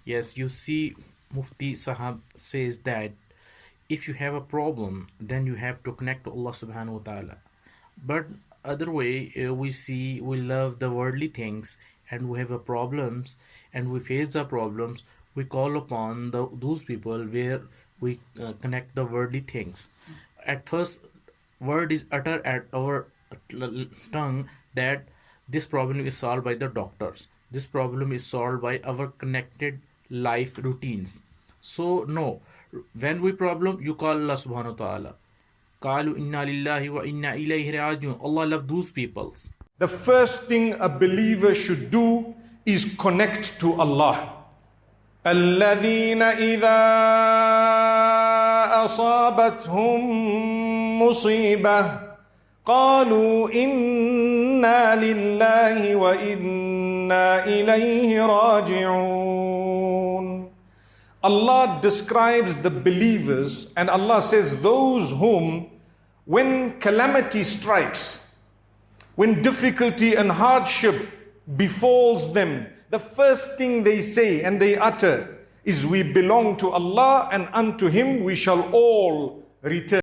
Yes, you see, Mufti Sahab says that if you have a problem, then you have to connect to Allah subhanahu wa ta'ala. But other way, we see we love the worldly things and we have a problems and we face the problems. We call upon those people where we connect the worldly things. At first, word is uttered at our tongue that this problem is solved by the doctors. This problem is solved by our connected life routines. So no, when we problem, you call Allah subhanahu wa ta'ala. قالوا إنا لله وإنا إليه راجعون. Allah love those peoples. The first thing a believer should do is connect to Allah. الذين إذا أصابتهم مصيبة قالوا إنا لله وإنا إليه راجعون. Allah describes the believers and Allah says those whom when calamity strikes, when difficulty and hardship befalls them, the first thing they say and they utter is we belong to Allah and unto Him we shall all return.